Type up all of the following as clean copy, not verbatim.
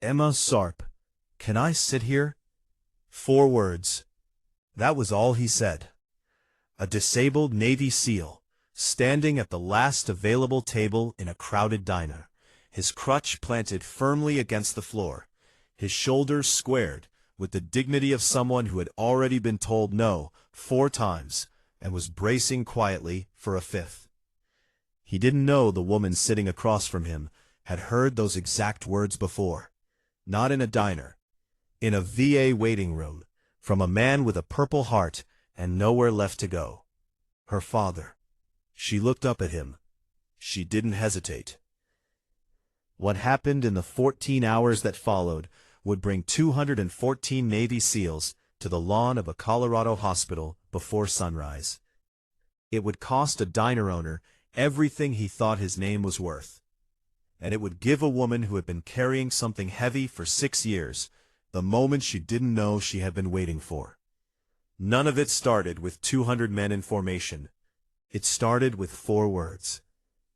Emma Sharp, can I sit here? 4 words. That was all he said. A disabled Navy SEAL, standing at the last available table in a crowded diner, his crutch planted firmly against the floor, his shoulders squared with the dignity of someone who had already been told no 4 times and was bracing quietly for a 5th. He didn't know the woman sitting across from him had heard those exact words before. Not in a diner. In a VA waiting room, from a man with a purple heart and nowhere left to go. Her father. She looked up at him. She didn't hesitate. What happened in the 14 hours that followed would bring 214 Navy SEALs to the lawn of a Colorado hospital before sunrise. It would cost a diner owner everything he thought his name was worth. And it would give a woman who had been carrying something heavy for 6 years the moment she didn't know she had been waiting for. None of it started with 200 men in formation. It started with 4 words.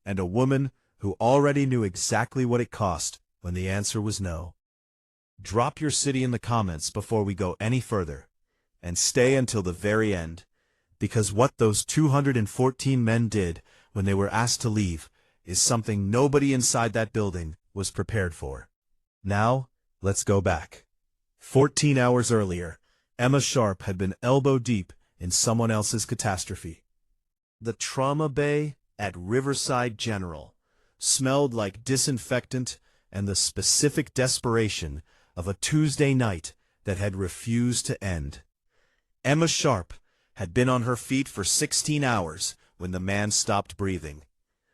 And a woman who already knew exactly what it cost when the answer was no. Drop your city in the comments before we go any further, and stay until the very end, because what those 214 men did when they were asked to leave is something nobody inside that building was prepared for. Now, let's go back. 14 hours earlier, Emma Sharp had been elbow-deep in someone else's catastrophe. The trauma bay at Riverside General smelled like disinfectant and the specific desperation of a Tuesday night that had refused to end. Emma Sharp had been on her feet for 16 hours when the man stopped breathing.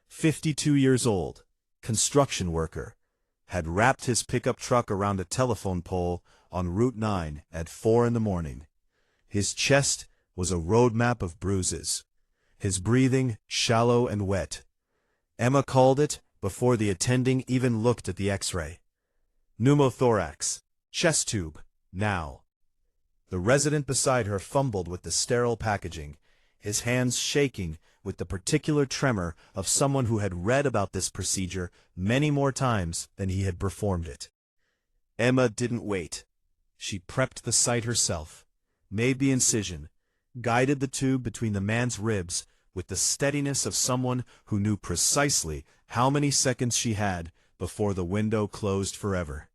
52 years old, construction worker, had wrapped his pickup truck around a telephone pole on Route 9 at 4 in the morning. His chest was a roadmap of bruises, his breathing shallow and wet. Emma called it before the attending even looked at the X-ray. Pneumothorax, chest tube, now. The resident beside her fumbled with the sterile packaging, his hands shaking with the particular tremor of someone who had read about this procedure many more times than he had performed it. Emma didn't wait. She prepped the site herself, made the incision, guided the tube between the man's ribs with the steadiness of someone who knew precisely how many seconds she had before the window closed forever.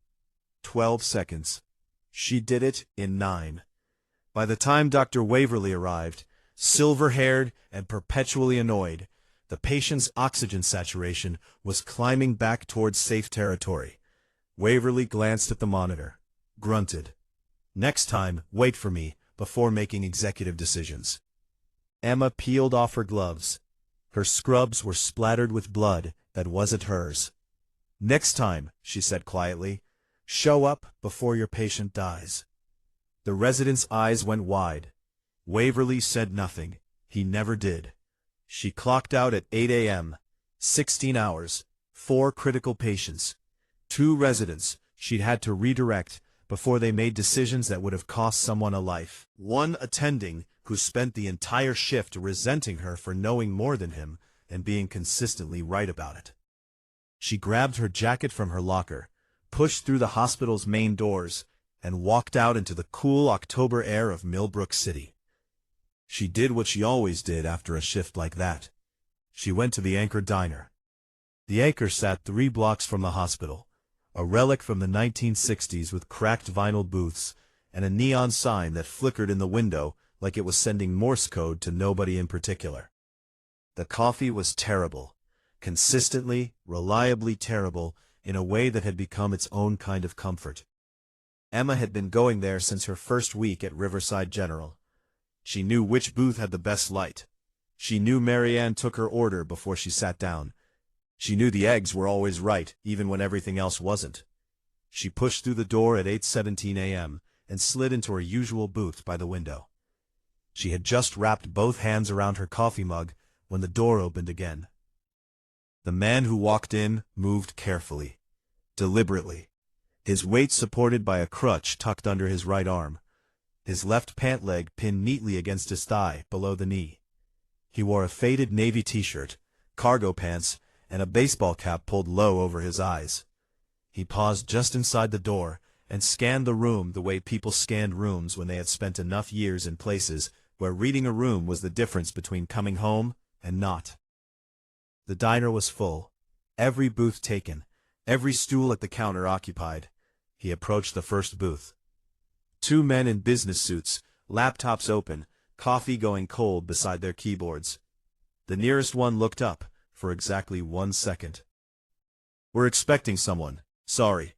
12 seconds. She did it in 9. By the time Dr. Waverly arrived, silver-haired and perpetually annoyed, the patient's oxygen saturation was climbing back towards safe territory. Waverly glanced at the monitor, grunted. Next time, wait for me before making executive decisions. Emma peeled off her gloves. Her scrubs were splattered with blood that wasn't hers. Next time, she said quietly, show up before your patient dies. The resident's eyes went wide. Waverly said nothing. He never did. She clocked out at 8 a.m. 16 hours, 4 critical patients. 2 residents she'd had to redirect before they made decisions that would have cost someone a life. 1 attending who spent the entire shift resenting her for knowing more than him and being consistently right about it. She grabbed her jacket from her locker, pushed through the hospital's main doors, and walked out into the cool October air of Millbrook City. She did what she always did after a shift like that. She went to the Anchor Diner. The Anchor sat 3 blocks from the hospital, a relic from the 1960s with cracked vinyl booths and a neon sign that flickered in the window like it was sending Morse code to nobody in particular. The coffee was terrible, consistently, reliably terrible, in a way that had become its own kind of comfort. Emma had been going there since her first week at Riverside General. She knew which booth had the best light. She knew Marianne took her order before she sat down. She knew the eggs were always right, even when everything else wasn't. She pushed through the door at 8:17 a.m. and slid into her usual booth by the window. She had just wrapped both hands around her coffee mug when the door opened again. The man who walked in moved carefully, deliberately, his weight supported by a crutch tucked under his right arm, his left pant leg pinned neatly against his thigh below the knee. He wore a faded navy t-shirt, cargo pants, and a baseball cap pulled low over his eyes. He paused just inside the door and scanned the room the way people scanned rooms when they had spent enough years in places where reading a room was the difference between coming home and not. The diner was full, every booth taken, every stool at the counter occupied. He approached the first booth. Two men in business suits, laptops open, coffee going cold beside their keyboards. The nearest one looked up for exactly 1 second. "We're expecting someone. Sorry."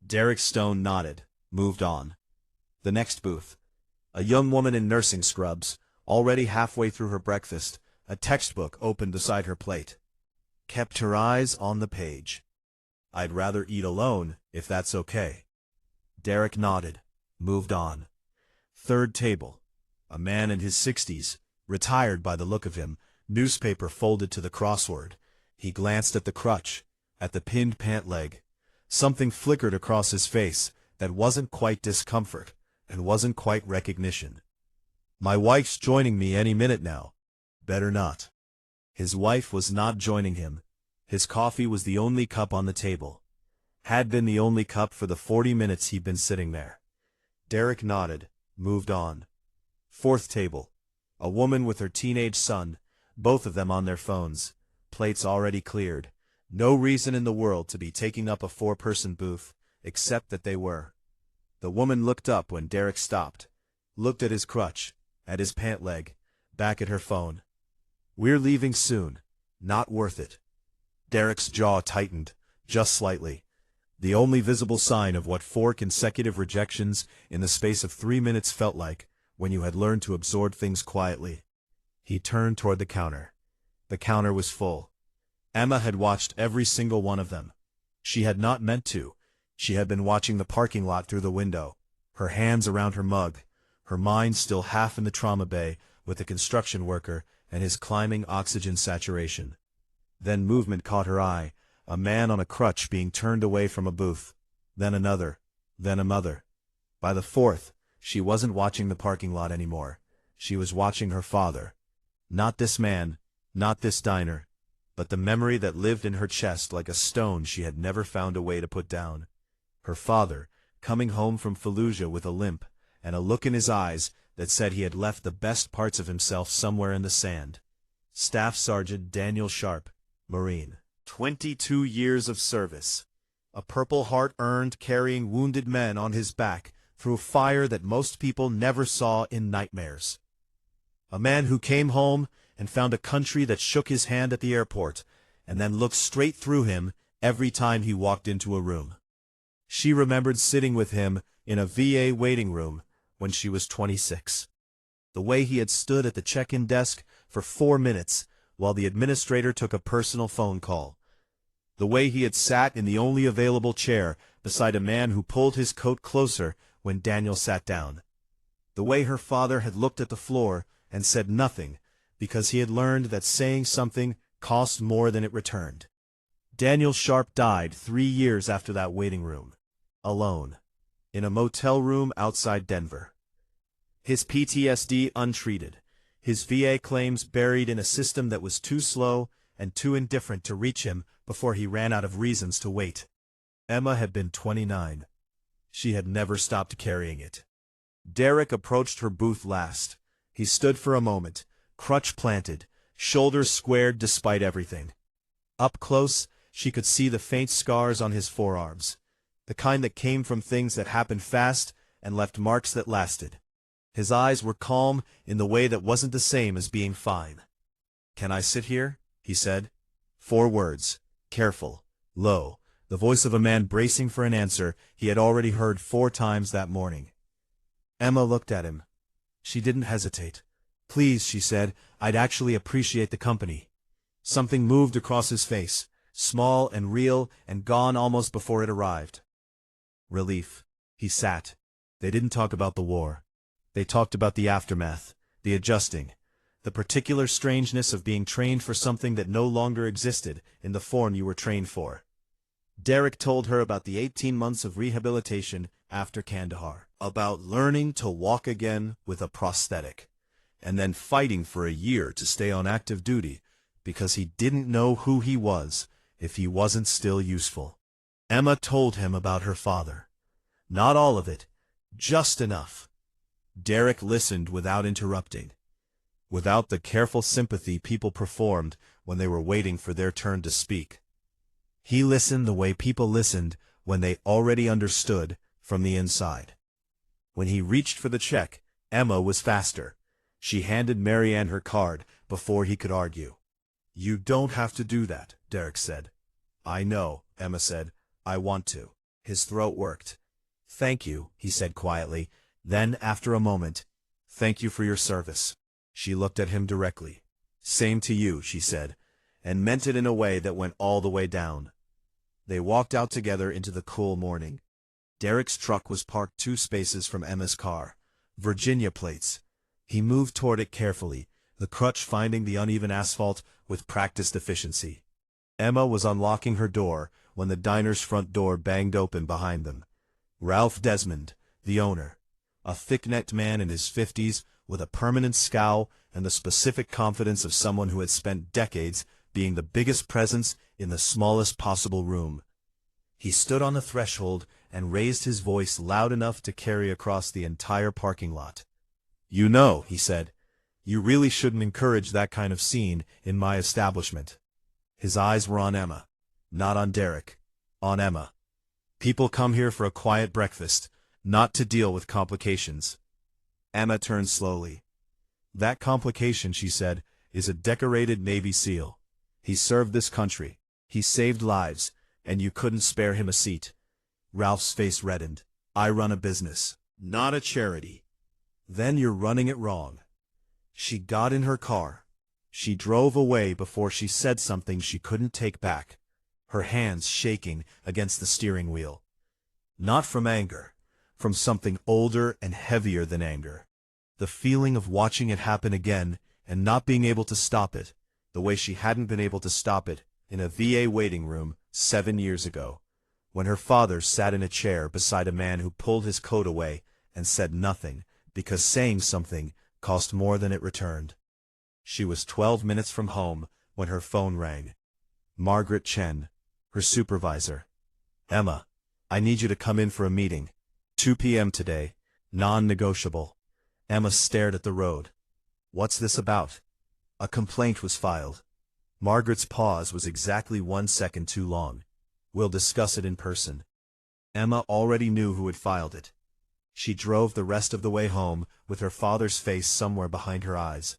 Derek Stone nodded, moved on. The next booth. A young woman in nursing scrubs, already halfway through her breakfast, a textbook open beside her plate. Kept her eyes on the page. "I'd rather eat alone, if that's okay." Derek nodded, moved on. Third table. A man in his 60s, retired by the look of him, newspaper folded to the crossword. He glanced at the crutch, at the pinned pant leg. Something flickered across his face that wasn't quite discomfort and wasn't quite recognition. "My wife's joining me any minute now." "Better not." His wife was not joining him. His coffee was the only cup on the table. Had been the only cup for the 40 minutes he'd been sitting there. Derek nodded, moved on. Fourth table. A woman with her teenage son, both of them on their phones, plates already cleared. No reason in the world to be taking up a 4-person booth, except that they were. The woman looked up when Derek stopped, looked at his crutch, at his pant leg, back at her phone. "We're leaving soon. Not worth it." Derek's jaw tightened, just slightly. The only visible sign of what 4 consecutive rejections in the space of 3 minutes felt like when you had learned to absorb things quietly. He turned toward the counter. The counter was full. Emma had watched every single one of them. She had not meant to. She had been watching the parking lot through the window, her hands around her mug, her mind still half in the trauma bay with the construction worker and his climbing oxygen saturation. Then movement caught her eye, a man on a crutch being turned away from a booth. Then another. Then another. By the fourth, she wasn't watching the parking lot anymore. She was watching her father. Not this man, not this diner, but the memory that lived in her chest like a stone she had never found a way to put down. Her father, coming home from Fallujah with a limp, and a look in his eyes that said he had left the best parts of himself somewhere in the sand. Staff Sergeant Daniel Sharp, Marine. 22 years of service. A Purple Heart earned carrying wounded men on his back through fire that most people never saw in nightmares. A man who came home and found a country that shook his hand at the airport and then looked straight through him every time he walked into a room. She remembered sitting with him in a VA waiting room when she was 26. The way he had stood at the check-in desk for 4 minutes while the administrator took a personal phone call. The way he had sat in the only available chair beside a man who pulled his coat closer when Daniel sat down. The way her father had looked at the floor and said nothing because he had learned that saying something cost more than it returned. Daniel Sharp died 3 years after that waiting room. Alone. In a motel room outside Denver. His PTSD untreated. His VA claims buried in a system that was too slow and too indifferent to reach him before he ran out of reasons to wait. Emma had been 29. She had never stopped carrying it. Derek approached her booth last. He stood for a moment, crutch planted, shoulders squared despite everything. Up close, she could see the faint scars on his forearms, the kind that came from things that happened fast and left marks that lasted. His eyes were calm in the way that wasn't the same as being fine. "Can I sit here?" he said. 4 words, careful, low, the voice of a man bracing for an answer he had already heard 4 times that morning. Emma looked at him. She didn't hesitate. "Please," she said, "I'd actually appreciate the company." Something moved across his face, small and real and gone almost before it arrived. Relief. He sat. They didn't talk about the war. They talked about the aftermath, the adjusting, the particular strangeness of being trained for something that no longer existed in the form you were trained for. Derek told her about the 18 months of rehabilitation after Kandahar, about learning to walk again with a prosthetic, and then fighting for a year to stay on active duty because he didn't know who he was if he wasn't still useful. Emma told him about her father. Not all of it, just enough. Derek listened without interrupting, without the careful sympathy people performed when they were waiting for their turn to speak. He listened the way people listened when they already understood from the inside. When he reached for the check, Emma was faster. She handed Marianne her card before he could argue. "You don't have to do that," Derek said. "I know," Emma said. "I want to." His throat worked. "Thank you," he said quietly. Then, after a moment, "Thank you for your service." She looked at him directly. "Same to you," she said, and meant it in a way that went all the way down. They walked out together into the cool morning. Derek's truck was parked 2 spaces from Emma's car. Virginia plates. He moved toward it carefully, the crutch finding the uneven asphalt with practiced efficiency. Emma was unlocking her door when the diner's front door banged open behind them. Ralph Desmond, the owner, a thick-necked man in his 50s with a permanent scowl and the specific confidence of someone who had spent decades being the biggest presence in the smallest possible room. He stood on the threshold and raised his voice loud enough to carry across the entire parking lot. "You know," he said, "you really shouldn't encourage that kind of scene in my establishment." His eyes were on Emma, not on Derek, on Emma. "People come here for a quiet breakfast, not to deal with complications." Emma turned slowly. "That complication," she said, "is a decorated Navy SEAL. He served this country. He saved lives, and you couldn't spare him a seat." Ralph's face reddened. "I run a business, not a charity." "Then you're running it wrong." She got in her car. She drove away before she said something she couldn't take back, her hands shaking against the steering wheel. Not from anger, from something older and heavier than anger. The feeling of watching it happen again and not being able to stop it, the way she hadn't been able to stop it in a VA waiting room 7 years ago, when her father sat in a chair beside a man who pulled his coat away and said nothing, because saying something cost more than it returned. She was 12 minutes from home when her phone rang. Margaret Chen, her supervisor. "Emma, I need you to come in for a meeting. 2 p.m. today, non-negotiable." Emma stared at the road. "What's this about?" "A complaint was filed." Margaret's pause was exactly 1 second too long. "We'll discuss it in person." Emma already knew who had filed it. She drove the rest of the way home with her father's face somewhere behind her eyes,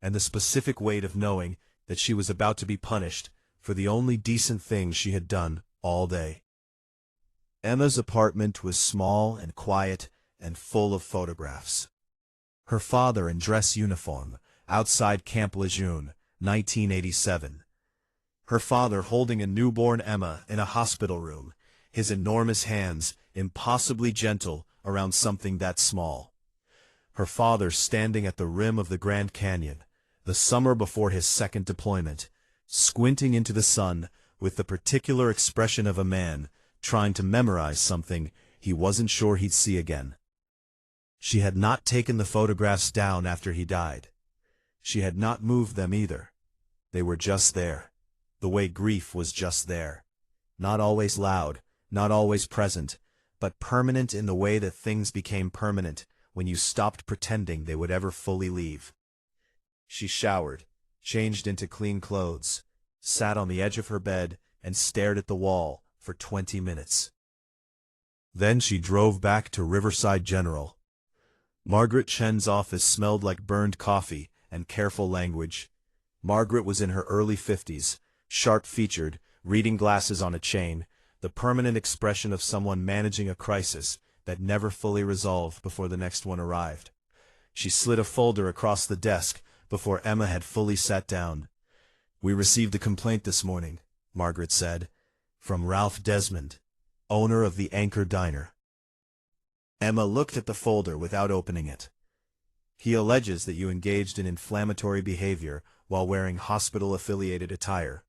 and the specific weight of knowing that she was about to be punished for the only decent thing she had done all day. Emma's apartment was small and quiet and full of photographs. Her father in dress uniform, outside Camp Lejeune, 1987. Her father holding a newborn Emma in a hospital room, his enormous hands impossibly gentle around something that small. Her father standing at the rim of the Grand Canyon, the summer before his second deployment, squinting into the sun with the particular expression of a man trying to memorize something he wasn't sure he'd see again. She had not taken the photographs down after he died. She had not moved them either. They were just there, the way grief was just there. Not always loud, not always present, but permanent in the way that things became permanent when you stopped pretending they would ever fully leave. She showered, changed into clean clothes, sat on the edge of her bed, and stared at the wall for 20 minutes. Then she drove back to Riverside General. Margaret Chen's office smelled like burned coffee and careful language. Margaret was in her early 50s, sharp-featured, reading glasses on a chain, the permanent expression of someone managing a crisis that never fully resolved before the next one arrived. She slid a folder across the desk before Emma had fully sat down. "We received a complaint this morning," Margaret said, "from Ralph Desmond, owner of the Anchor Diner." Emma looked at the folder without opening it. "He alleges that you engaged in inflammatory behavior while wearing hospital-affiliated attire."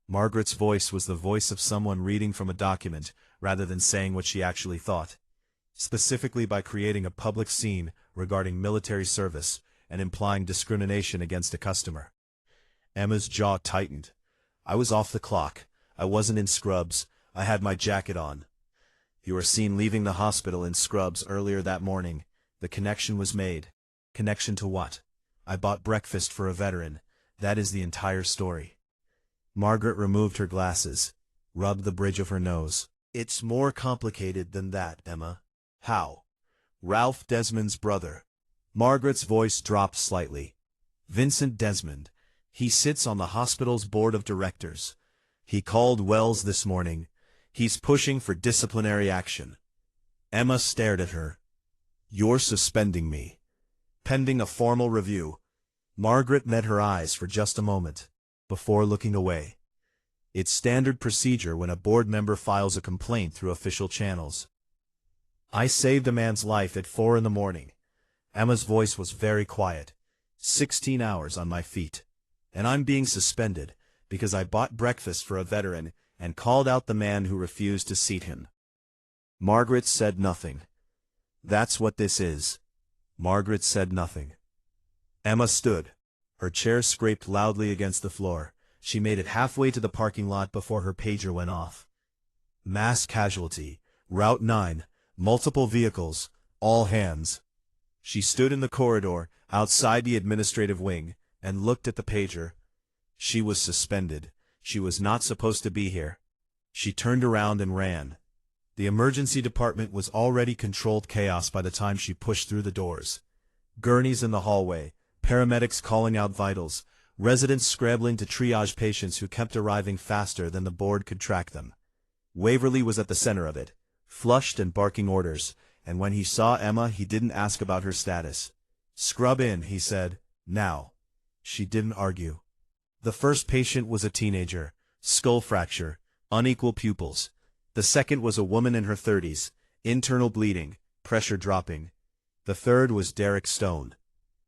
Margaret's voice was the voice of someone reading from a document rather than saying what she actually thought. "Specifically by creating a public scene regarding military service and implying discrimination against a customer." Emma's jaw tightened. "I was off the clock. I wasn't in scrubs. I had my jacket on. You were seen leaving the hospital in scrubs earlier that morning. The connection was made. Connection to what? I bought breakfast for a veteran. That is the entire story. Margaret removed her glasses, rubbed the bridge of her nose. It's more complicated than that, Emma. How? Ralph Desmond's brother. Margaret's voice dropped slightly. Vincent Desmond. He sits on the hospital's board of directors. He called Wells this morning. He's pushing for disciplinary action. Emma stared at her. You're suspending me. Pending a formal review. Margaret met her eyes for just a moment, before looking away. It's standard procedure when a board member files a complaint through official channels. I saved a man's life at 4 in the morning. Emma's voice was very quiet. 16 hours on my feet. And I'm being suspended because I bought breakfast for a veteran and called out the man who refused to seat him. Margaret said nothing. That's what this is. Margaret said nothing. Emma stood. Her chair scraped loudly against the floor. She made it halfway to the parking lot before her pager went off. Mass casualty. Route 9. Multiple vehicles. All hands. She stood in the corridor, outside the administrative wing, and looked at the pager. She was suspended. She was not supposed to be here. She turned around and ran. The emergency department was already controlled chaos by the time she pushed through the doors. Gurneys in the hallway, paramedics calling out vitals, residents scrambling to triage patients who kept arriving faster than the board could track them. Waverly was at the center of it, flushed and barking orders, and when he saw Emma he didn't ask about her status. Scrub in, he said, now. She didn't argue. The first patient was a teenager, skull fracture, unequal pupils. The second was a woman in her 30s, internal bleeding, pressure dropping. The third was Derek Stone.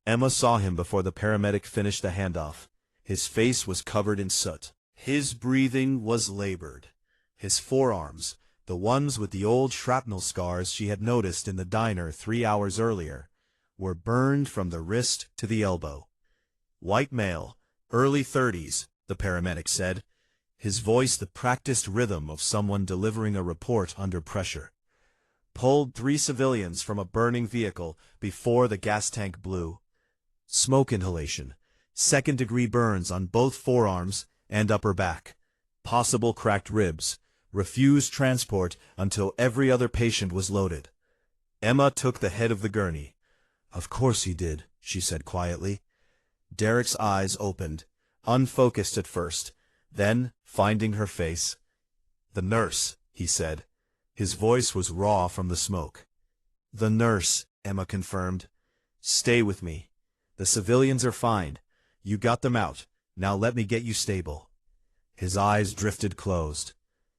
Emma saw him before the paramedic finished the handoff. His face was covered in soot. His breathing was labored. His forearms, the ones with the old shrapnel scars she had noticed in the diner 3 hours earlier, were burned from the wrist to the elbow. White male, early 30s, the paramedic said, his voice the practiced rhythm of someone delivering a report under pressure. Pulled 3 civilians from a burning vehicle before the gas tank blew. Smoke inhalation, second-degree burns on both forearms and upper back. Possible cracked ribs. Refused transport until every other patient was loaded. Emma took the head of the gurney. Of course he did, she said quietly. Derek's eyes opened, unfocused at first, then, finding her face. The nurse, he said. His voice was raw from the smoke. The nurse, Emma confirmed. Stay with me. The civilians are fine. You got them out. Now let me get you stable. His eyes drifted closed.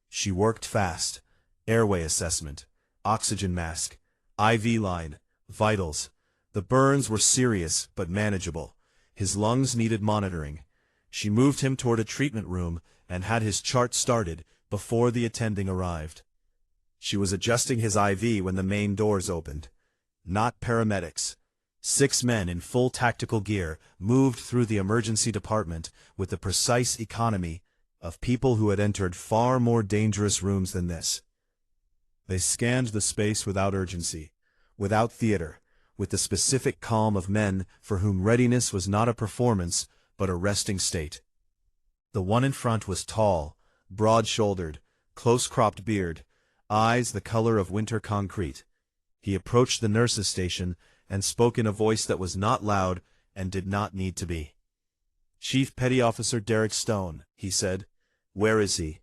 She worked fast. Airway assessment, oxygen mask, IV line, vitals. The burns were serious but manageable. His lungs needed monitoring. She moved him toward a treatment room and had his chart started before the attending arrived. She was adjusting his IV when the main doors opened. Not paramedics. 6 men in full tactical gear moved through the emergency department with the precise economy of people who had entered far more dangerous rooms than this. They scanned the space without urgency, without theater, with the specific calm of men for whom readiness was not a performance but a resting state. The one in front was tall, broad-shouldered, close-cropped beard, eyes the color of winter concrete. He approached the nurse's station and spoke in a voice that was not loud and did not need to be. Chief Petty Officer Derek Stone, he said. Where is he?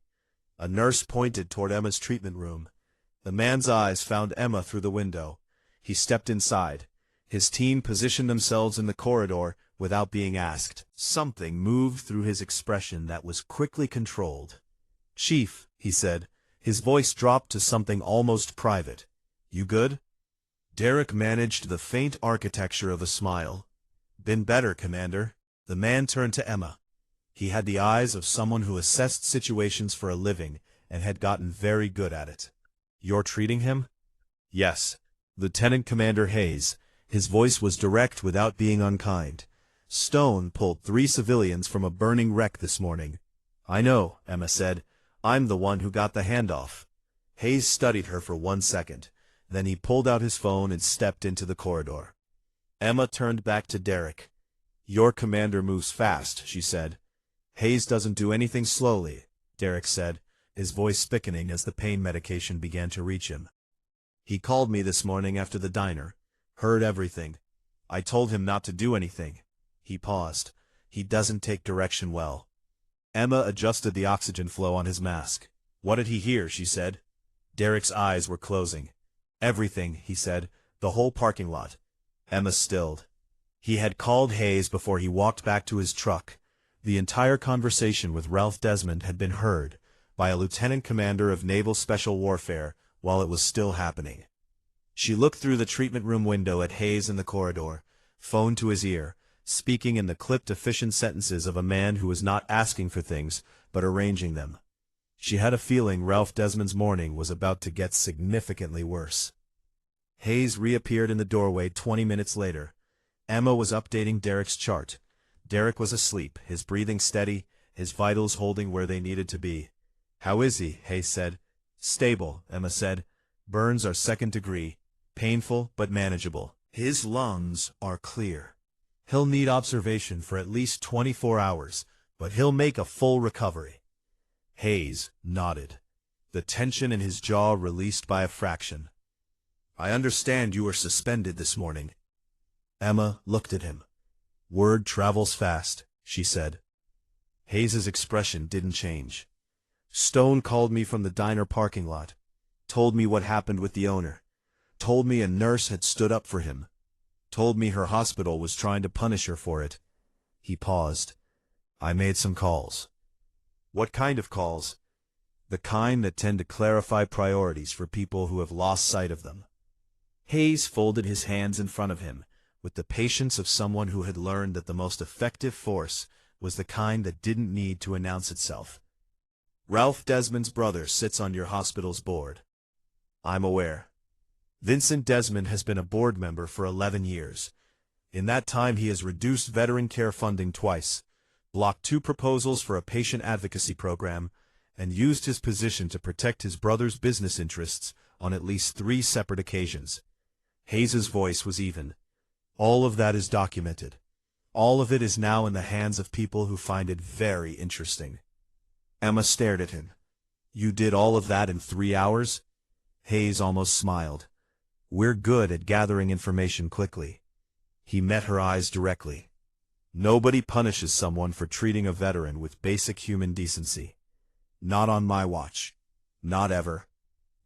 A nurse pointed toward Emma's treatment room. The man's eyes found Emma through the window. He stepped inside. His team positioned themselves in the corridor without being asked. Something moved through his expression that was quickly controlled. Chief, he said. His voice dropped to something almost private. You good? Derek managed the faint architecture of a smile. Been better, Commander. The man turned to Emma. He had the eyes of someone who assessed situations for a living and had gotten very good at it. You're treating him? Yes. Lieutenant Commander Hayes. His voice was direct without being unkind. Stone pulled 3 civilians from a burning wreck this morning. I know, Emma said. I'm the one who got the handoff. Hayes studied her for 1 second. Then he pulled out his phone and stepped into the corridor. Emma turned back to Derek. Your commander moves fast, she said. Hayes doesn't do anything slowly, Derek said, his voice thickening as the pain medication began to reach him. He called me this morning after the diner. Heard everything. I told him not to do anything. He paused. He doesn't take direction well. Emma adjusted the oxygen flow on his mask. What did he hear? She said. Derek's eyes were closing. Everything, he said. The whole parking lot. Emma stilled. He had called Hayes before he walked back to his truck. The entire conversation with Ralph Desmond had been heard by a lieutenant commander of Naval Special Warfare while it was still happening. She looked through the treatment room window at Hayes in the corridor, phone to his ear, speaking in the clipped, efficient sentences of a man who was not asking for things, but arranging them. She had a feeling Ralph Desmond's morning was about to get significantly worse. Hayes reappeared in the doorway 20 minutes later. Emma was updating Derek's chart. Derek was asleep, his breathing steady, his vitals holding where they needed to be. How is he? Hayes said. Stable, Emma said. Burns are 2nd degree. Painful, but manageable. His lungs are clear. He'll need observation for at least 24 hours, but he'll make a full recovery. Hayes nodded. The tension in his jaw released by a fraction. I understand you were suspended this morning. Emma looked at him. Word travels fast, she said. Hayes's expression didn't change. Stone called me from the diner parking lot. Told me what happened with the owner. Told me a nurse had stood up for him. Told me her hospital was trying to punish her for it. He paused. I made some calls. What kind of calls? The kind that tend to clarify priorities for people who have lost sight of them. Hayes folded his hands in front of him, with the patience of someone who had learned that the most effective force was the kind that didn't need to announce itself. Ralph Desmond's brother sits on your hospital's board. I'm aware. Vincent Desmond has been a board member for 11 years. In that time he has reduced veteran care funding twice, blocked 2 proposals for a patient advocacy program, and used his position to protect his brother's business interests on at least 3 separate occasions. Hayes's voice was even. All of that is documented. All of it is now in the hands of people who find it very interesting. Emma stared at him. You did all of that in 3 hours? Hayes almost smiled. We're good at gathering information quickly. He met her eyes directly. Nobody punishes someone for treating a veteran with basic human decency. Not on my watch. Not ever.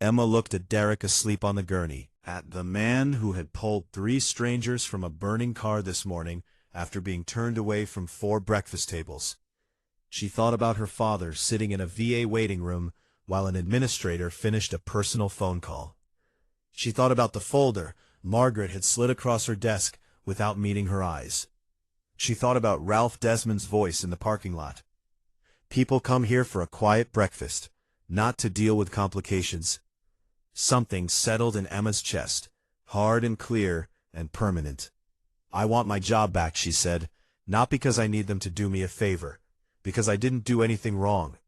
Emma looked at Derek asleep on the gurney, at the man who had pulled 3 strangers from a burning car this morning after being turned away from 4 breakfast tables. She thought about her father sitting in a VA waiting room while an administrator finished a personal phone call. She thought about the folder Margaret had slid across her desk without meeting her eyes. She thought about Ralph Desmond's voice in the parking lot. People come here for a quiet breakfast, not to deal with complications. Something settled in Emma's chest, hard and clear and permanent. I want my job back, she said, not because I need them to do me a favor, because I didn't do anything wrong.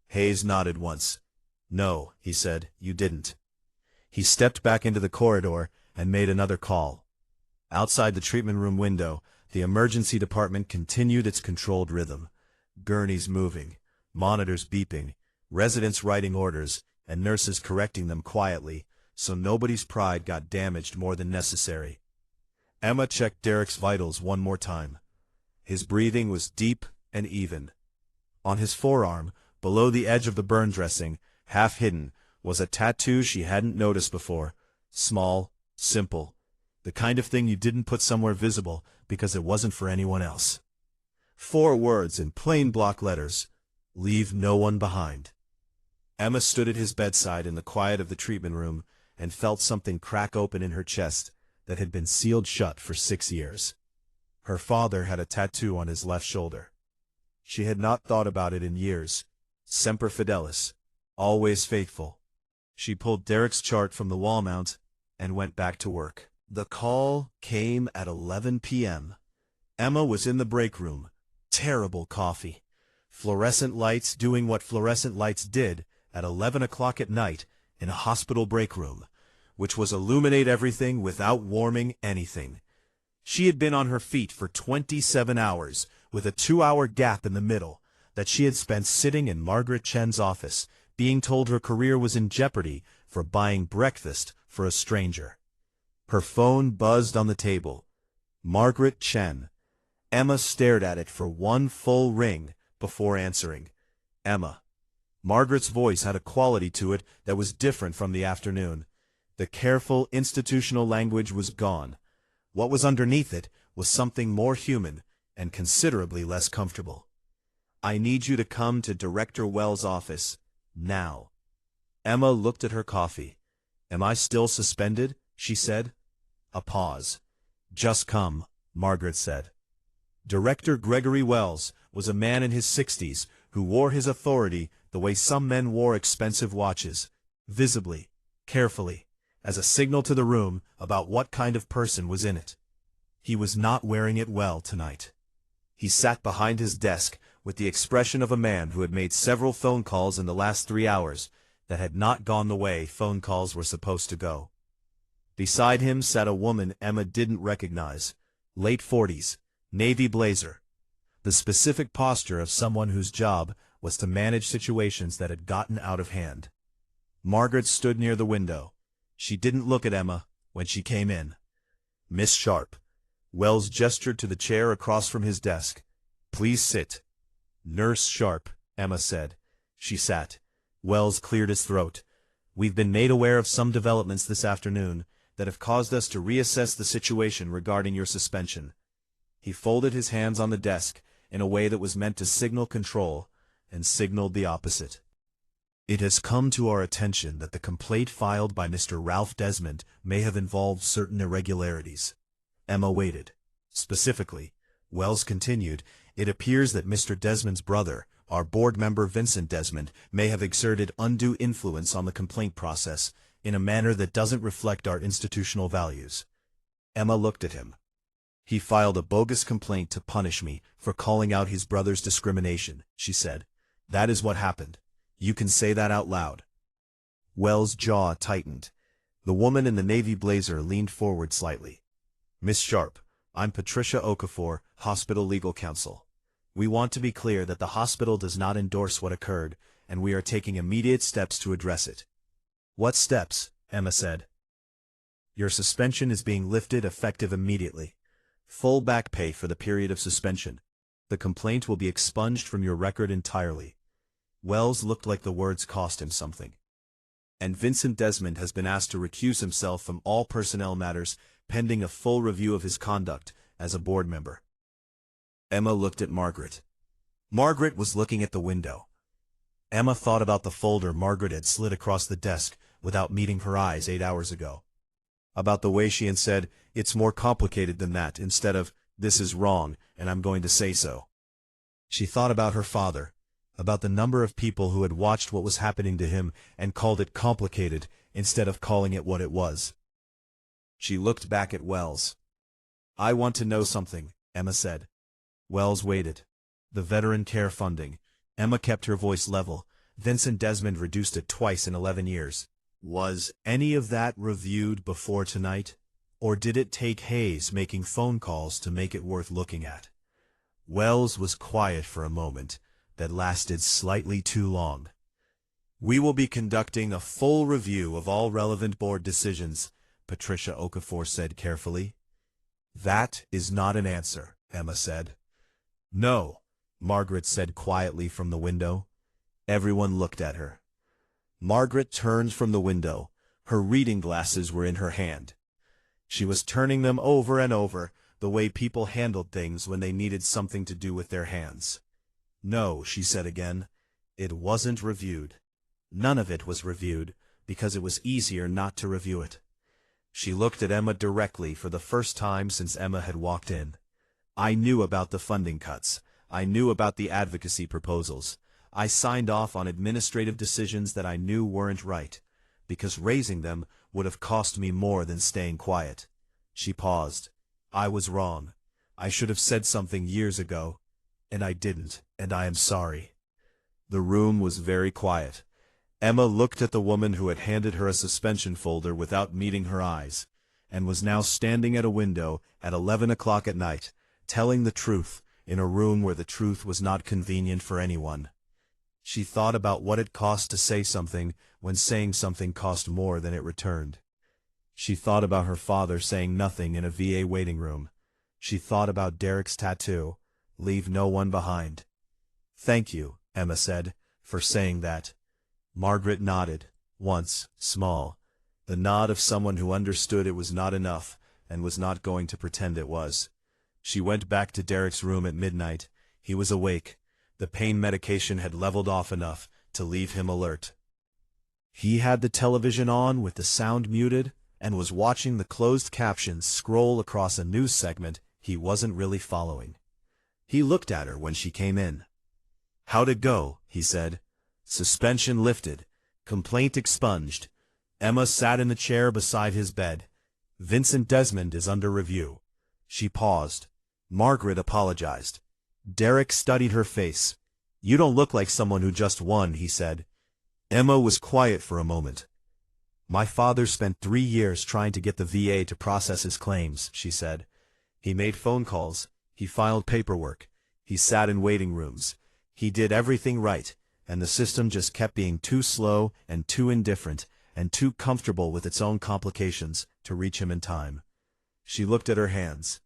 Hayes nodded once. No, he said, you didn't. He stepped back into the corridor and made another call. Outside the treatment room window, the emergency department continued its controlled rhythm. Gurneys moving, monitors beeping, residents writing orders, and nurses correcting them quietly, so nobody's pride got damaged more than necessary. Emma checked Derek's vitals one more time. His breathing was deep and even. On his forearm, below the edge of the burn dressing, half hidden, was a tattoo she hadn't noticed before. Small, simple, the kind of thing you didn't put somewhere visible because it wasn't for anyone else. 4 words in plain block letters. Leave no one behind. Emma stood at his bedside in the quiet of the treatment room and felt something crack open in her chest that had been sealed shut for 6 years. Her father had a tattoo on his left shoulder. She had not thought about it in years. Semper Fidelis. Always faithful. She pulled Derek's chart from the wall mount and went back to work. The call came at 11 p.m. Emma was in the break room. Terrible coffee. Fluorescent lights doing what fluorescent lights did at 11 o'clock at night in a hospital break room, which was illuminate everything without warming anything. She had been on her feet for 27 hours, with a 2-hour gap in the middle, that she had spent sitting in Margaret Chen's office, being told her career was in jeopardy for buying breakfast for a stranger. Her phone buzzed on the table. Margaret Chen. Emma stared at it for one full ring before answering. Emma. Margaret's voice had a quality to it that was different from the afternoon. The careful, institutional language was gone. What was underneath it was something more human and considerably less comfortable. I need you to come to Director Wells' office, now. Emma looked at her coffee. Am I still suspended? She said. A pause. Just come, Margaret said. Director Gregory Wells was a man in his 60s who wore his authority the way some men wore expensive watches, visibly, carefully, as a signal to the room about what kind of person was in it. He was not wearing it well tonight. He sat behind his desk with the expression of a man who had made several phone calls in the last 3 hours that had not gone the way phone calls were supposed to go. Beside him sat a woman Emma didn't recognize, late 40s, navy blazer, the specific posture of someone whose job was to manage situations that had gotten out of hand. Margaret stood near the window. She didn't look at Emma when she came in. Miss Sharp. Wells gestured to the chair across from his desk. Please sit. Nurse Sharp, Emma said. She sat. Wells cleared his throat. We've been made aware of some developments this afternoon that have caused us to reassess the situation regarding your suspension. He folded his hands on the desk in a way that was meant to signal control, and signaled the opposite. It has come to our attention that the complaint filed by Mr. Ralph Desmond may have involved certain irregularities. Emma waited. Specifically, Wells continued, it appears that Mr. Desmond's brother, our board member Vincent Desmond, may have exerted undue influence on the complaint process in a manner that doesn't reflect our institutional values. Emma looked at him. He filed a bogus complaint to punish me for calling out his brother's discrimination, she said. That is what happened. You can say that out loud. Wells' jaw tightened. The woman in the navy blazer leaned forward slightly. Miss Sharp, I'm Patricia Okafor, Hospital Legal Counsel. We want to be clear that the hospital does not endorse what occurred, and we are taking immediate steps to address it. What steps? Emma said. Your suspension is being lifted effective immediately. Full back pay for the period of suspension. The complaint will be expunged from your record entirely. Wells looked like the words cost him something. And Vincent Desmond has been asked to recuse himself from all personnel matters pending a full review of his conduct as a board member. Emma looked at Margaret. Margaret was looking at the window. Emma thought about the folder Margaret had slid across the desk without meeting her eyes 8 hours ago. About the way she had said, it's more complicated than that, instead of, this is wrong, and I'm going to say so. She thought about her father, about the number of people who had watched what was happening to him and called it complicated instead of calling it what it was. She looked back at Wells. I want to know something, Emma said. Wells waited. The veteran care funding. Emma kept her voice level. Vincent Desmond reduced it twice in 11 years. Was any of that reviewed before tonight? Or did it take Hayes making phone calls to make it worth looking at? Wells was quiet for a moment that lasted slightly too long. We will be conducting a full review of all relevant board decisions, Patricia Okafor said carefully. That is not an answer, Emma said. No, Margaret said quietly from the window. Everyone looked at her. Margaret turned from the window. Her reading glasses were in her hand. She was turning them over and over, the way people handled things when they needed something to do with their hands. No, she said again, it wasn't reviewed. None of it was reviewed, because it was easier not to review it. She looked at Emma directly for the first time since Emma had walked in. I knew about the funding cuts. I knew about the advocacy proposals. I signed off on administrative decisions that I knew weren't right, because raising them would have cost me more than staying quiet. She paused. I was wrong. I should have said something years ago. and I didn't, and I am sorry." The room was very quiet. Emma looked at the woman who had handed her a suspension folder without meeting her eyes, and was now standing at a window at 11 o'clock at night, telling the truth in a room where the truth was not convenient for anyone. She thought about what it cost to say something when saying something cost more than it returned. She thought about her father saying nothing in a VA waiting room. She thought about Derek's tattoo, "Leave no one behind." "Thank you," Emma said, "for saying that." Margaret nodded, once, small, the nod of someone who understood it was not enough and was not going to pretend it was. She went back to Derek's room at midnight. He was awake. The pain medication had leveled off enough to leave him alert. He had the television on with the sound muted and was watching the closed captions scroll across a news segment he wasn't really following. He looked at her when she came in. "How'd it go?" he said. Suspension lifted. Complaint expunged. Emma sat in the chair beside his bed. "Vincent Desmond is under review." She paused. Margaret apologized. Derek studied her face. "You don't look like someone who just won," he said. Emma was quiet for a moment. "My father spent 3 years trying to get the VA to process his claims," she said. "He made phone calls. He filed paperwork. He sat in waiting rooms. He did everything right, and the system just kept being too slow and too indifferent and too comfortable with its own complications to reach him in time." She looked at her hands.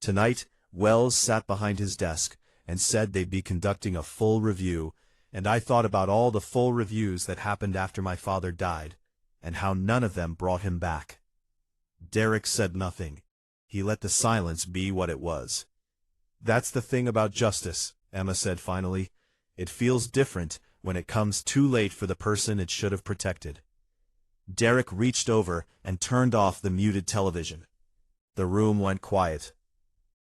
Tonight, Wells sat behind his desk and said they'd be conducting a full review, and I thought about all the full reviews that happened after my father died, and how none of them brought him back. Derek said nothing. He let the silence be what it was. "That's the thing about justice," Emma said finally. "It feels different when it comes too late for the person it should have protected." Derek reached over and turned off the muted television. The room went quiet.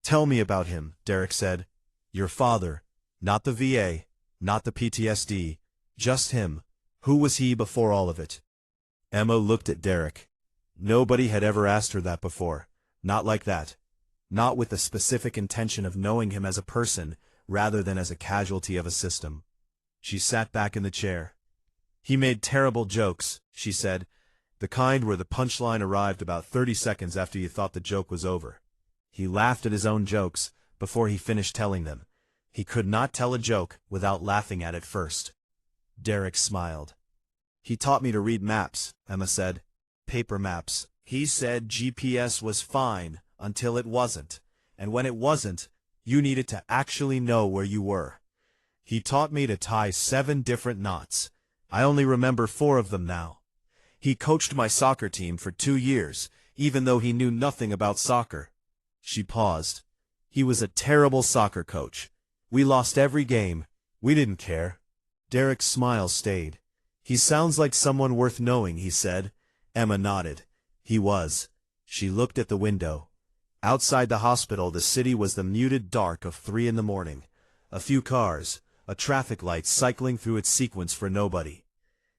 "Tell me about him," Derek said. "Your father. Not the VA, not the PTSD. Just him. Who was he before all of it?" Emma looked at Derek. Nobody had ever asked her that before. Not like that. Not with the specific intention of knowing him as a person rather than as a casualty of a system. She sat back in the chair. "He made terrible jokes," she said, "the kind where the punchline arrived about 30 seconds after you thought the joke was over. He laughed at his own jokes before he finished telling them. He could not tell a joke without laughing at it first." Derek smiled. "He taught me to read maps," Emma said. "Paper maps. He said GPS was fine until it wasn't, and when it wasn't, you needed to actually know where you were. He taught me to tie 7 different knots. I only remember 4 of them now. He coached my soccer team for 2 years, even though he knew nothing about soccer." She paused. "He was a terrible soccer coach. We lost every game. We didn't care." Derek's smile stayed. "He sounds like someone worth knowing," he said. Emma nodded. He was. She looked at the window. Outside the hospital, the city was the muted dark of 3 in the morning. A few cars, a traffic light cycling through its sequence for nobody.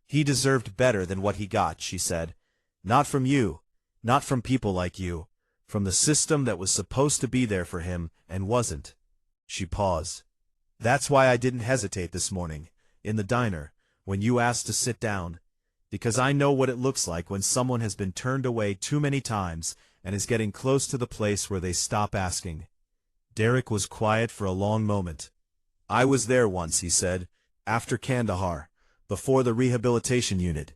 "He deserved better than what he got," she said. "Not from you. Not from people like you. From the system that was supposed to be there for him and wasn't." She paused. "That's why I didn't hesitate this morning, in the diner, when you asked to sit down. Because I know what it looks like when someone has been turned away too many times and is getting close to the place where they stop asking." Derek was quiet for a long moment. "I was there once," he said, "after Kandahar, before the rehabilitation unit.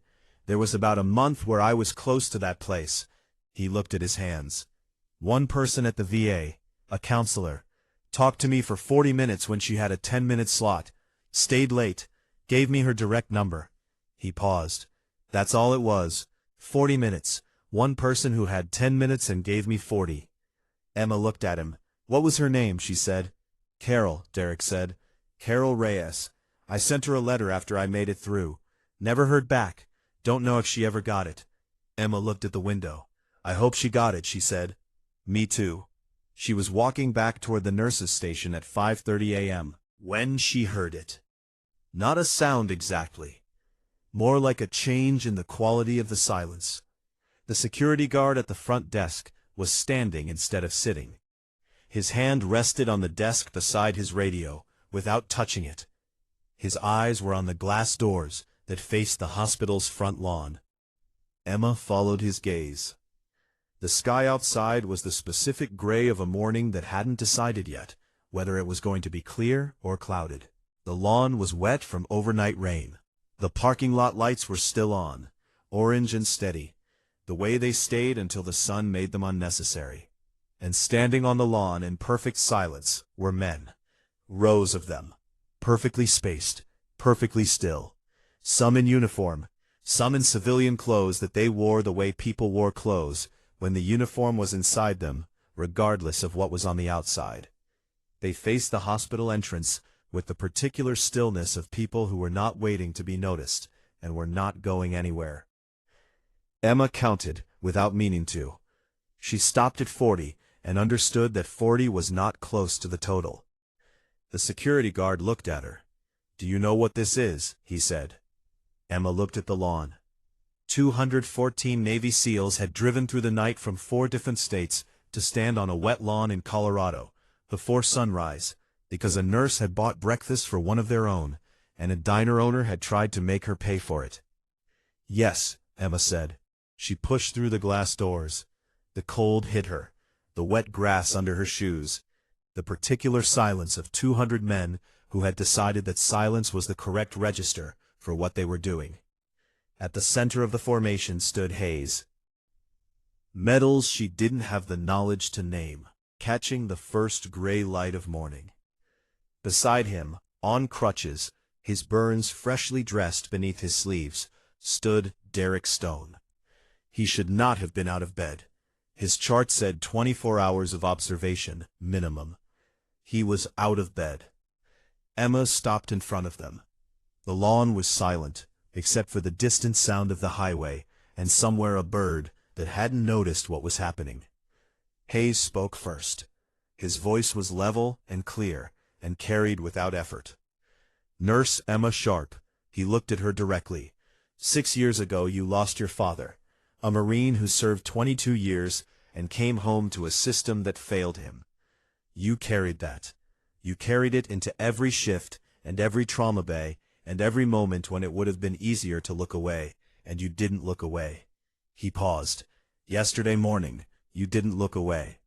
There was about a month where I was close to that place." He looked at his hands. "One person at the VA, a counselor, talked to me for 40 minutes when she had a 10-minute slot, stayed late, gave me her direct number." He paused. "That's all it was. 40 minutes. One person who had 10 minutes and gave me 40. Emma looked at him. "What was her name?" she said. "Carol," Derek said. "Carol Reyes. I sent her a letter after I made it through. Never heard back. Don't know if she ever got it." Emma looked at the window. "I hope she got it," she said. "Me too." She was walking back toward the nurse's station at 5:30 a.m. when she heard it. Not a sound exactly. More like a change in the quality of the silence. The security guard at the front desk was standing instead of sitting. His hand rested on the desk beside his radio, without touching it. His eyes were on the glass doors that faced the hospital's front lawn. Emma followed his gaze. The sky outside was the specific gray of a morning that hadn't decided yet whether it was going to be clear or clouded. The lawn was wet from overnight rain. The parking lot lights were still on, orange and steady, the way they stayed until the sun made them unnecessary. And standing on the lawn in perfect silence were men. Rows of them, perfectly spaced, perfectly still. Some in uniform, some in civilian clothes that they wore the way people wore clothes when the uniform was inside them, regardless of what was on the outside. They faced the hospital entrance with the particular stillness of people who were not waiting to be noticed and were not going anywhere. Emma counted, without meaning to. She stopped at 40 and understood that 40 was not close to the total. The security guard looked at her. "Do you know what this is?" he said. Emma looked at the lawn. 214 Navy SEALs had driven through the night from 4 different states to stand on a wet lawn in Colorado before sunrise, because a nurse had bought breakfast for one of their own, and a diner owner had tried to make her pay for it. "Yes," Emma said. She pushed through the glass doors. The cold hit her, the wet grass under her shoes, the particular silence of 200 men who had decided that silence was the correct register for what they were doing. At the center of the formation stood Hayes. Medals she didn't have the knowledge to name, catching the first gray light of morning. Beside him, on crutches, his burns freshly dressed beneath his sleeves, stood Derek Stone. He should not have been out of bed. His chart said 24 hours of observation, minimum. He was out of bed. Emma stopped in front of them. The lawn was silent, except for the distant sound of the highway, and somewhere a bird that hadn't noticed what was happening. Hayes spoke first. His voice was level and clear, and carried without effort. "Nurse Emma Sharp," he looked at her directly. "6 years ago you lost your father, a Marine who served 22 years and came home to a system that failed him. You carried that. You carried it into every shift and every trauma bay and every moment when it would have been easier to look away, and you didn't look away." He paused. "Yesterday morning, you didn't look away."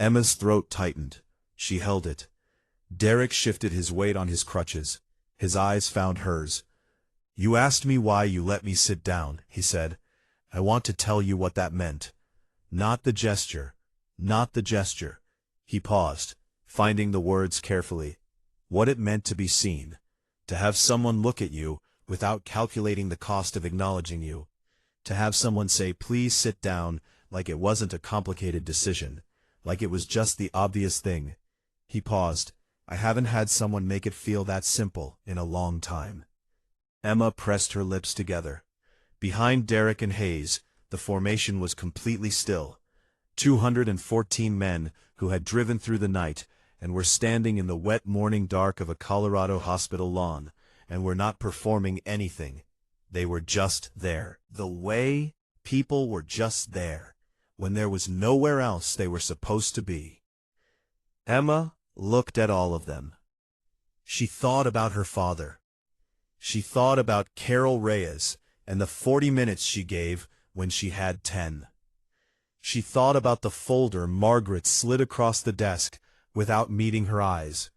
Emma's throat tightened. She held it. Derek shifted his weight on his crutches. His eyes found hers. "You asked me why you let me sit down," he said. "I want to tell you what that meant. Not the gesture. Not the gesture." He paused, finding the words carefully. "What it meant to be seen. To have someone look at you without calculating the cost of acknowledging you. To have someone say, 'Please sit down,' like it wasn't a complicated decision, like it was just the obvious thing." He paused. "I haven't had someone make it feel that simple in a long time." Emma pressed her lips together. Behind Derek and Hayes, the formation was completely still. 214 men who had driven through the night and were standing in the wet morning dark of a Colorado hospital lawn, and were not performing anything. They were just there. The way people were just there, when there was nowhere else they were supposed to be. Emma looked at all of them. She thought about her father. She thought about Carol Reyes and the 40 minutes she gave when she had 10. She thought about the folder Margaret slid across the desk without meeting her eyes,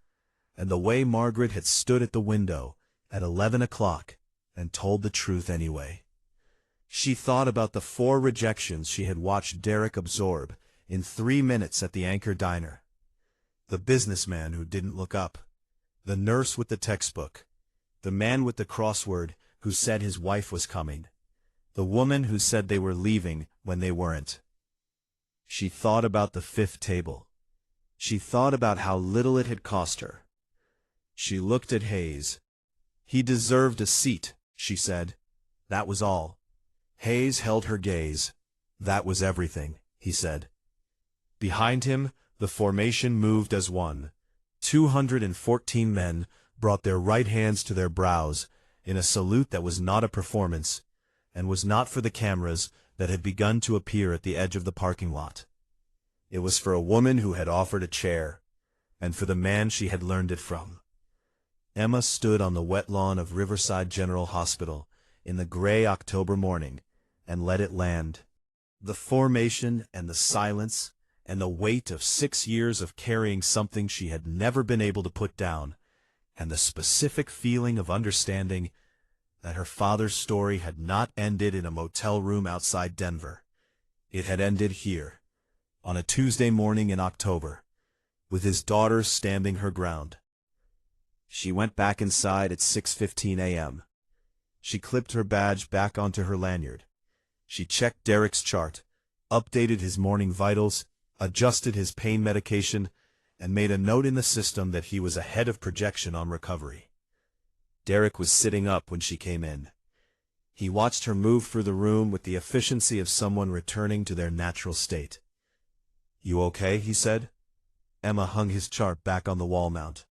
and the way Margaret had stood at the window at 11 o'clock and told the truth anyway. She thought about the 4 rejections she had watched Derek absorb in 3 minutes at the Anchor Diner. The businessman who didn't look up, the nurse with the textbook, the man with the crossword who said his wife was coming, the woman who said they were leaving when they weren't. She thought about the 5th table. She thought about how little it had cost her. She looked at Hayes. "He deserved a seat," she said. That was all. Hayes held her gaze. "That was everything," he said. Behind him, the formation moved as one. 214 men brought their right hands to their brows in a salute that was not a performance, and was not for the cameras that had begun to appear at the edge of the parking lot. It was for a woman who had offered a chair, and for the man she had learned it from. Emma stood on the wet lawn of Riverside General Hospital in the gray October morning and let it land. The formation and the silence and the weight of 6 years of carrying something she had never been able to put down, and the specific feeling of understanding that her father's story had not ended in a motel room outside Denver. It had ended here, on a Tuesday morning in October, with his daughter standing her ground. She went back inside at 6:15 a.m. She clipped her badge back onto her lanyard. She checked Derek's chart, updated his morning vitals, adjusted his pain medication, and made a note in the system that he was ahead of projection on recovery. Derek was sitting up when she came in. He watched her move through the room with the efficiency of someone returning to their natural state. "You okay?" he said. Emma hung his chart back on the wall mount.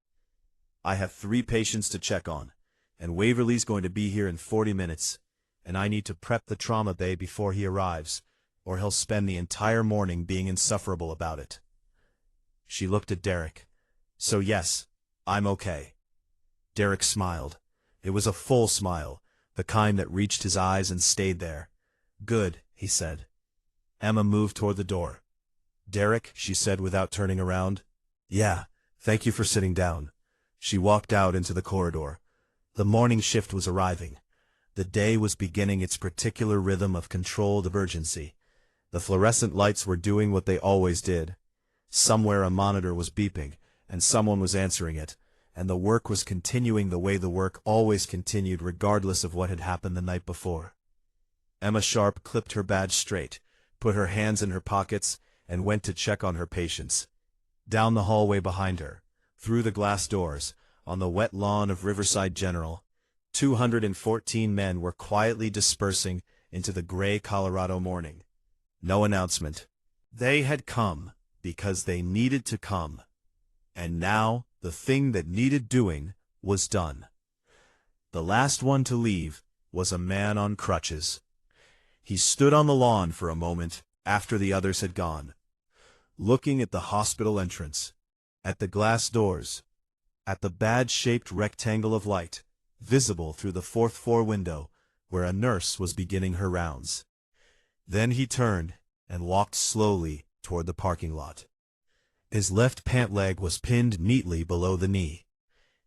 "I have 3 patients to check on, and Waverly's going to be here in 40 minutes, and I need to prep the trauma bay before he arrives, or he'll spend the entire morning being insufferable about it." She looked at Derek. "So yes, I'm okay." Derek smiled. It was a full smile, the kind that reached his eyes and stayed there. "Good," he said. Emma moved toward the door. "Derek," she said without turning around. "Yeah, thank you for sitting down." She walked out into the corridor. The morning shift was arriving. The day was beginning its particular rhythm of controlled emergency. The fluorescent lights were doing what they always did. Somewhere a monitor was beeping, and someone was answering it, and the work was continuing the way the work always continued regardless of what had happened the night before. Emma Sharp clipped her badge straight, put her hands in her pockets, and went to check on her patients. Down the hallway behind her, through the glass doors, on the wet lawn of Riverside General, 214 men were quietly dispersing into the gray Colorado morning. No announcement. They had come because they needed to come. And now, the thing that needed doing was done. The last one to leave was a man on crutches. He stood on the lawn for a moment after the others had gone, looking at the hospital entrance, at the glass doors, at the badge-shaped rectangle of light, visible through the 4th floor window, where a nurse was beginning her rounds. Then he turned and walked slowly toward the parking lot. His left pant leg was pinned neatly below the knee.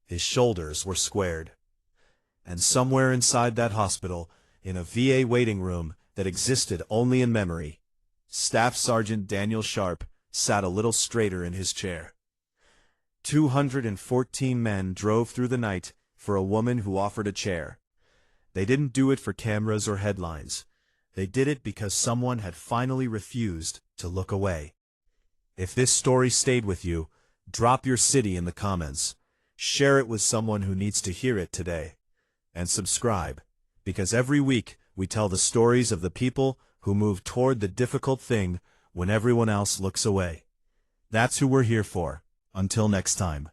His shoulders were squared. And somewhere inside that hospital, in a VA waiting room that existed only in memory, Staff Sergeant Daniel Sharp sat a little straighter in his chair. 214 men drove through the night for a woman who offered a chair. They didn't do it for cameras or headlines. They did it because someone had finally refused to look away. If this story stayed with you, drop your city in the comments. Share it with someone who needs to hear it today. And subscribe, because every week we tell the stories of the people who move toward the difficult thing when everyone else looks away. That's who we're here for. Until next time.